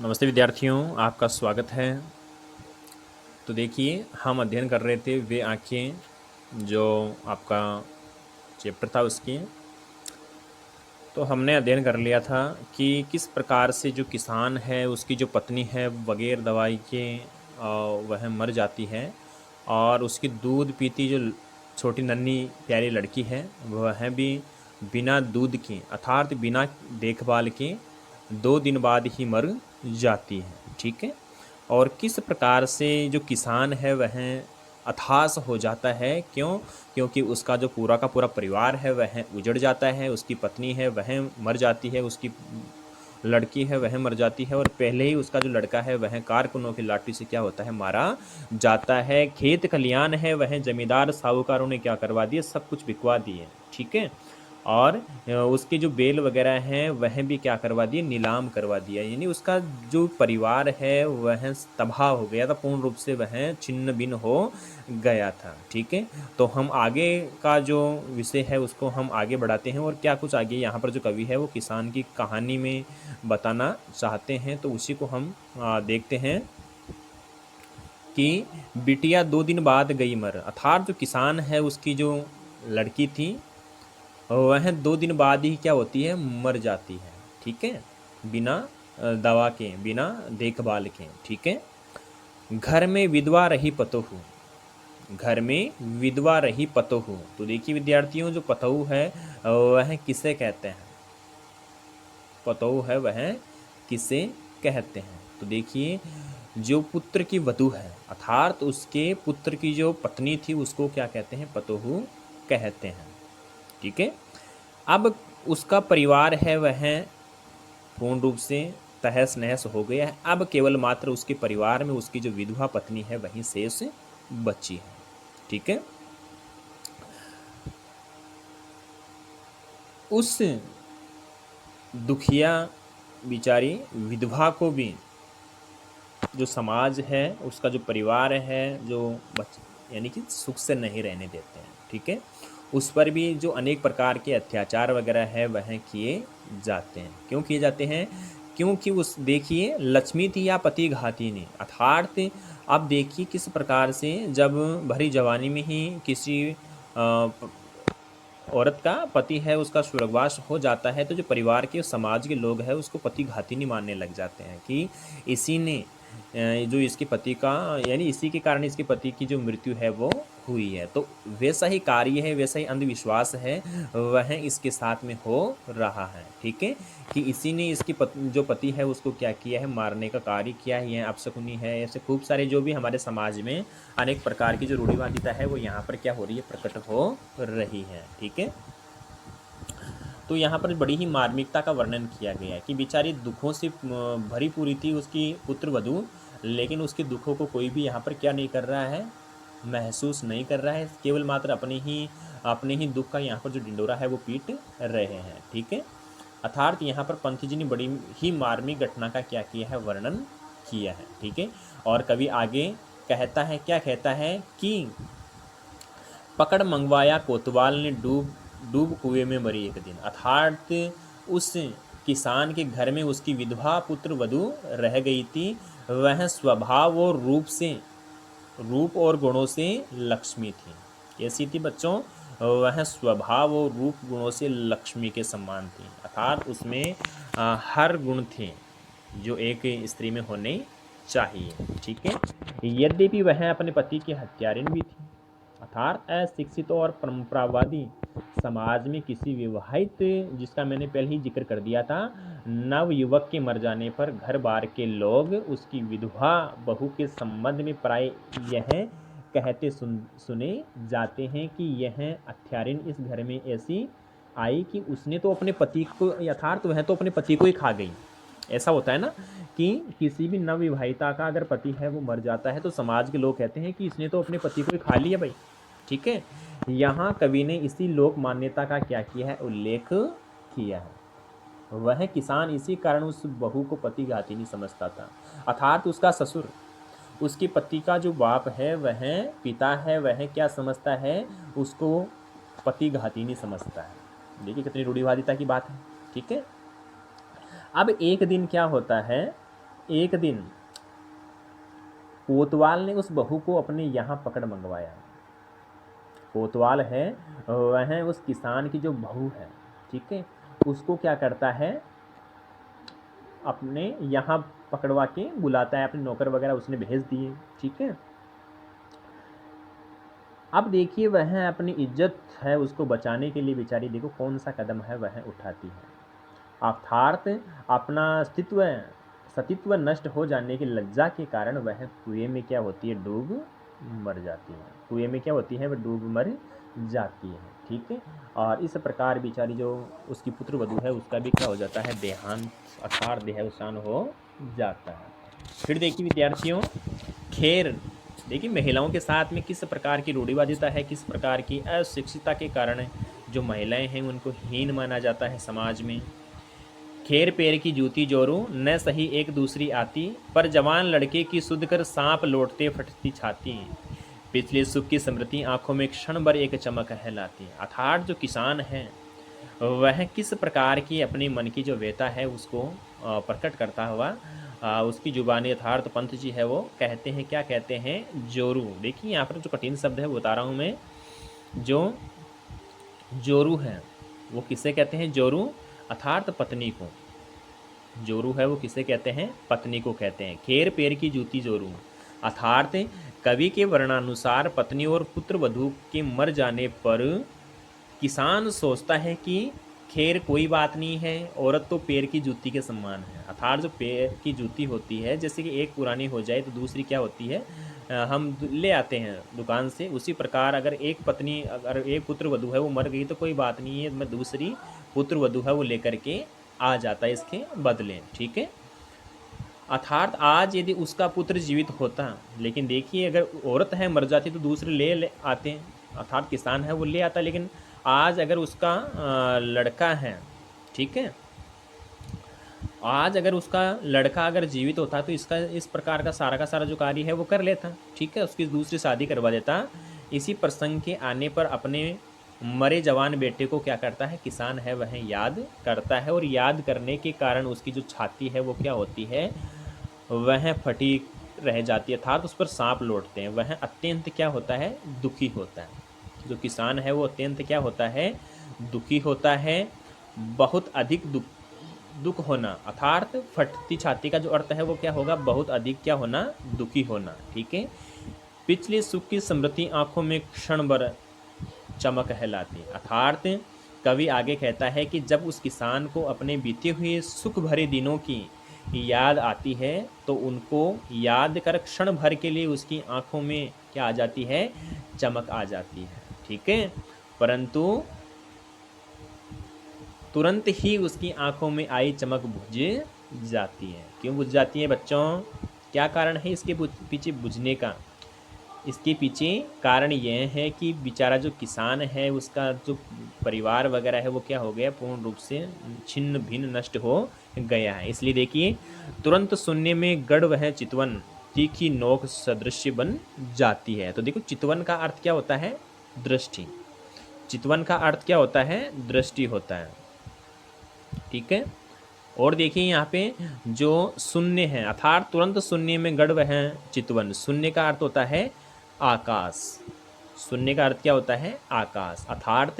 नमस्ते विद्यार्थियों, आपका स्वागत है। तो देखिए, हम अध्ययन कर रहे थे वे आँखें जो आपका चैप्टर था उसकी। तो हमने अध्ययन कर लिया था कि किस प्रकार से जो किसान है उसकी जो पत्नी है बगैर दवाई के वह मर जाती है और उसकी दूध पीती जो छोटी नन्ही प्यारी लड़की है वह भी बिना दूध के अर्थात बिना देखभाल के 2 दिन बाद ही मर जाती है। ठीक है। और किस प्रकार से जो किसान है वह हताश हो जाता है, क्यों? क्योंकि उसका जो पूरा का पूरा परिवार है वह उजड़ जाता है, उसकी पत्नी है वह मर जाती है, उसकी लड़की है वह मर जाती है और पहले ही उसका जो लड़का है वह कारकुनों की लाठी से क्या होता है, मारा जाता है। खेत खलियान है वह जमींदार साहूकारों ने क्या करवा दिए, सब कुछ बिकवा दिए। ठीक है। और उसके जो बेल वगैरह हैं वह भी क्या करवा दिए, नीलाम करवा दिया। यानी उसका जो परिवार है वह तबाह हो गया था, पूर्ण रूप से वह छिन्न भिन्न हो गया था। ठीक है। तो हम आगे का जो विषय है उसको हम आगे बढ़ाते हैं और क्या कुछ आगे यहाँ पर जो कवि है वो किसान की कहानी में बताना चाहते हैं, तो उसी को हम देखते हैं कि बिटिया 2 दिन बाद गई मर। अर्थात जो किसान है उसकी जो लड़की थी वह 2 दिन बाद ही क्या होती है, मर जाती है। ठीक है। बिना दवा के, बिना देखभाल के। ठीक है। घर में विधवा रही पतोहू, घर में विधवा रही पतोहू। तो देखिए विद्यार्थियों, जो पतोहू है वह किसे कहते हैं? पतोहू है वह किसे कहते हैं? तो देखिए, जो पुत्र की वधू है अर्थात उसके पुत्र की जो पत्नी थी उसको क्या कहते हैं, पतोहू कहते हैं। ठीक है। अब उसका परिवार है वह पूर्ण रूप से तहस नहस हो गया है। अब केवल मात्र उसके परिवार में उसकी जो विधवा पत्नी है वही शेष बची है। ठीक है। उस दुखिया बिचारी विधवा को भी जो समाज है, उसका जो परिवार है, जो यानी कि सुख से नहीं रहने देते हैं। ठीक है। उस पर भी जो अनेक प्रकार के अत्याचार वगैरह है वह किए जाते हैं। क्यों किए जाते हैं? क्योंकि उस देखिए, लक्ष्मी थी या पति घाती ने, अर्थात अब देखिए किस प्रकार से जब भरी जवानी में ही किसी औरत का पति है उसका स्वर्गवास हो जाता है, तो जो परिवार के समाज के लोग हैं उसको पति घाती नहीं मानने लग जाते हैं कि इसी ने जो इसके पति का, यानी इसी के कारण इसके पति की जो मृत्यु है वो हुई है। तो वैसा ही कार्य है, वैसा ही अंधविश्वास है वह इसके साथ में हो रहा है। ठीक है। कि इसी ने इसकी जो पति है उसको क्या किया है, मारने का कार्य किया है। यह अपशकुनी है। ऐसे खूब सारे जो भी हमारे समाज में अनेक प्रकार की जो रूढ़िवादिता है वो यहाँ पर क्या हो रही है, प्रकट हो रही है। ठीक है। तो यहाँ पर बड़ी ही मार्मिकता का वर्णन किया गया है कि बेचारी दुखों से भरी पूरी थी उसकी पुत्र वधू, लेकिन उसके दुखों को कोई भी यहाँ पर क्या नहीं कर रहा है, महसूस नहीं कर रहा है। केवल मात्र अपने ही दुख का यहाँ पर जो ढिंडोरा है वो पीट रहे हैं। ठीक है। अर्थात यहाँ पर पंथी जी ने बड़ी ही मार्मिक घटना का क्या किया है, वर्णन किया है। ठीक है। और कभी आगे कहता है, क्या कहता है कि पकड़ मंगवाया कोतवाल ने, डूब डूब कुएं में मरी एक दिन। अर्थात उस किसान के घर में उसकी विधवा पुत्र वधू रह गई थी। वह स्वभाव और रूप और गुणों से लक्ष्मी थी। कैसी थी बच्चों? वह स्वभाव और रूप गुणों से लक्ष्मी के समान थी। अर्थात उसमें हर गुण थे जो एक स्त्री में होने चाहिए। ठीक है। यद्यपि वह अपने पति की हत्यारिन भी थी। अर्थात अशिक्षित और परंपरावादी समाज में किसी विवाहित, जिसका मैंने पहले ही जिक्र कर दिया था, नव युवक के मर जाने पर घर बार के लोग उसकी विधवा बहू के संबंध में प्राय यह कहते सुने जाते हैं कि यह हत्यारिन इस घर में ऐसी आई कि उसने तो अपने पति को, यथार्थ वह तो अपने पति को ही खा गई। ऐसा होता है ना कि किसी भी नवविवाहिता का अगर पति है वो मर जाता है तो समाज के लोग कहते हैं कि इसने तो अपने पति को ही खा लिया भाई। ठीक है। यहाँ कवि ने इसी लोक मान्यता का क्या किया है, उल्लेख किया है। वह किसान इसी कारण उस बहू को पति घाती नहीं समझता था। अर्थात उसका ससुर, उसके पति का जो बाप है वह पिता है, वह क्या समझता है, उसको पति घाती नहीं समझता है। देखिए कितनी रूढ़िवादिता की बात है। ठीक है। अब एक दिन क्या होता है एक दिन कोतवाल ने उस बहू को अपने यहाँ पकड़ मंगवाया। कोतवाल है वह उस किसान की जो बहू है, ठीक है, उसको क्या करता है, अपने यहाँ पकड़वा के बुलाता है, अपने नौकर वगैरह उसने भेज दिए, ठीक है। अब देखिए वह अपनी इज्जत है उसको बचाने के लिए बेचारी देखो कौन सा कदम है वह उठाती है, अर्थात अपना सतीत्व नष्ट हो जाने की लज्जा के कारण वह कुएं में क्या होती है, डूब मर जाती है। कुएं में क्या होती है, वह डूब मर जाती है, ठीक है। और इस प्रकार बेचारी जो उसकी पुत्र वधू है उसका भी क्या हो जाता है, देहांत अर्थात देहावसान हो जाता है। फिर देखिए विद्यार्थियों, खेर देखिए महिलाओं के साथ में किस प्रकार की रूढ़िवादिता है, किस प्रकार की अशिक्षितता के कारण जो महिलाएं हैं उनको हीन माना जाता है समाज में। खेर पैर की जूती जोरू न सही एक दूसरी आती, पर जवान लड़के की सुध कर सांप लौटते फटती छाती, पिछले सुख की स्मृति आंखों में क्षण भर एक चमक है लाती। अर्थात जो किसान है वह किस प्रकार की अपने मन की जो व्यथा है उसको प्रकट करता हुआ उसकी जुबानी यथार्थ पंथ जी है वो कहते हैं, क्या कहते हैं, जोरू। देखिए यहाँ पर जो कठिन शब्द है वो बता रहा हूँ मैं, जो जोरू है वो किसे कहते हैं, जोरू अर्थात पत्नी को, जोरू है वो किसे कहते हैं, पत्नी को कहते हैं। खेर पैर की जूती जोरू अर्थात कवि के वर्णानुसार पत्नी और पुत्र वधू के मर जाने पर किसान सोचता है कि खैर कोई बात नहीं है, औरत तो पैर की जूती के समान है। अर्थात जो पैर की जूती होती है, जैसे कि एक पुरानी हो जाए तो दूसरी क्या होती है, हम ले आते हैं दुकान से, उसी प्रकार अगर एक पत्नी, अगर एक पुत्र वधू है वो मर गई तो कोई बात नहीं है, मैं दूसरी पुत्र वधू है वो लेकर के आ जाता है इसके बदले, ठीक है। अर्थात आज यदि उसका पुत्र जीवित होता, लेकिन देखिए अगर औरत है मर जाती तो दूसरे ले आते हैं, अर्थात किसान है वो ले आता, लेकिन आज अगर उसका लड़का है, ठीक है, आज अगर उसका लड़का अगर जीवित होता तो इसका इस प्रकार का सारा जो कार्य है वो कर लेता, ठीक है, उसकी दूसरी शादी करवा देता। इसी प्रसंग के आने पर अपने मरे जवान बेटे को क्या करता है, किसान है वह याद करता है, और याद करने के कारण उसकी जो छाती है वो क्या होती है, वह फटी रह जाती है, अर्थात उस पर सांप लौटते हैं। वह अत्यंत क्या होता है, दुखी होता है। जो किसान है वो अत्यंत क्या होता है, दुखी होता है, बहुत अधिक दुख होना, अर्थात फटती छाती का जो अर्थ है वो क्या होगा, बहुत अधिक क्या होना, दुखी होना, ठीक है। पिछले सुख की स्मृति आंखों में क्षण भर चमक है लाती, अर्थात कवि आगे कहता है कि जब उस किसान को अपने बीते हुए सुख भरे दिनों की याद आती है तो उनको याद कर क्षण भर के लिए उसकी आंखों में क्या आ जाती है, चमक आ जाती है, ठीक है। परंतु तुरंत ही उसकी आंखों में आई चमक बुझ जाती है। क्यों बुझ जाती है बच्चों, क्या कारण है इसके पीछे बुझने का? इसके पीछे कारण यह है कि बेचारा जो किसान है उसका जो परिवार वगैरह है वो क्या हो गया, पूर्ण रूप से छिन्न भिन्न नष्ट हो गया है। इसलिए देखिए, तुरंत सुनने में गढ़ वह चितवन तीखी नोक सदृश बन जाती है। तो देखो चितवन का अर्थ क्या होता है, दृष्टि। चितवन का अर्थ क्या होता है, दृष्टि होता है, ठीक है। और देखिए यहाँ पे जो शून्य है, अर्थात तुरंत शून्य में गढ़ वह चितवन, शून्य का अर्थ होता है आकाश। शून्य का अर्थ क्या होता है, आकाश। अर्थात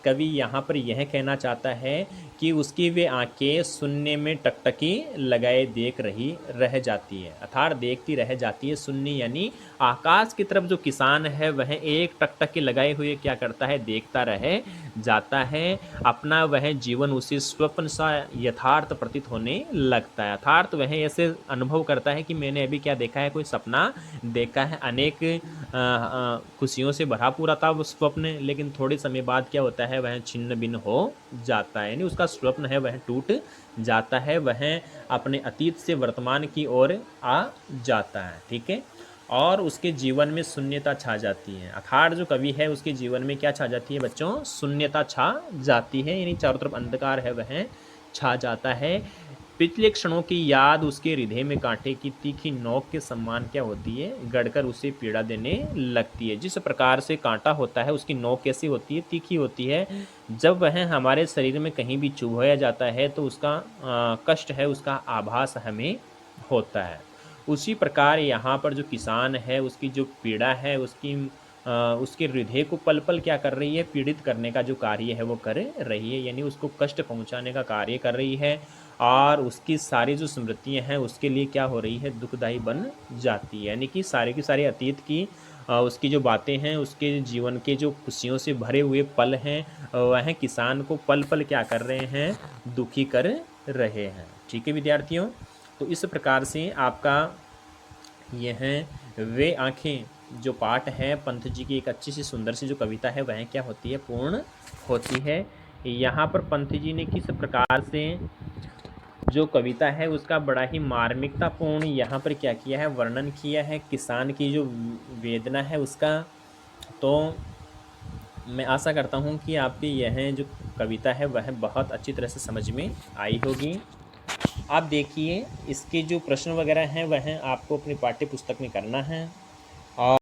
कवि यहाँ पर यह कहना चाहता है कि उसकी वे आंखें शून्य में टकटकी लगाए देख रही रह जाती है, अर्थात देखती रह जाती है। शून्य यानी आकाश की तरफ जो किसान है वह एक टकटकी लगाए हुए क्या करता है, देखता रह जाता है। अपना वह जीवन उसे स्वप्न सा यथार्थ प्रतीत होने लगता है, अर्थात वह ऐसे अनुभव करता है कि मैंने अभी क्या देखा है, कोई सपना देखा है। अनेक खुशियों से भरा पूरा था वो स्वप्न, लेकिन थोड़े समय बाद क्या होता है, वह छिन्न भिन्न हो जाता है, यानी उसका स्वप्न है वह टूट जाता है, वह अपने अतीत से वर्तमान की ओर आ जाता है, ठीक है। और उसके जीवन में शून्यता छा जाती है, अर्थात जो कवि है उसके जीवन में क्या छा जाती है बच्चों, शून्यता छा जाती है, यानी चारों तरफ अंधकार है वह छा जाता है। पिछले क्षणों की याद उसके हृदय में कांटे की तीखी नोक के समान क्या होती है, गड़कर उसे पीड़ा देने लगती है। जिस प्रकार से कांटा होता है उसकी नोक कैसी होती है, तीखी होती है। जब वह हमारे शरीर में कहीं भी चुभाया जाता है तो उसका कष्ट है, उसका आभास हमें होता है। उसी प्रकार यहाँ पर जो किसान है उसकी जो पीड़ा है उसके हृदय को पल-पल क्या कर रही है, पीड़ित करने का जो कार्य है वो कर रही है, यानी उसको कष्ट पहुँचाने का कार्य कर रही है और उसकी सारी जो स्मृतियाँ हैं उसके लिए क्या हो रही है, दुखदायी बन जाती है। यानी कि सारे की सारी अतीत की उसकी जो बातें हैं, उसके जीवन के जो खुशियों से भरे हुए पल हैं वह किसान को पल-पल क्या कर रहे हैं, दुखी कर रहे हैं। ठीक है विद्यार्थियों? तो इस प्रकार से आपका यह वे आँखें जो पाठ है पंत जी की एक अच्छी सी सुंदर सी जो कविता है वह क्या होती है, पूर्ण होती है। यहाँ पर पंत जी ने किस प्रकार से जो कविता है उसका बड़ा ही मार्मिकतापूर्ण यहाँ पर क्या किया है, वर्णन किया है किसान की जो वेदना है उसका। तो मैं आशा करता हूँ कि आपकी यह जो कविता है वह बहुत अच्छी तरह से समझ में आई होगी। आप देखिए इसके जो प्रश्न वगैरह हैं वह आपको अपनी पाठ्य पुस्तक में करना है।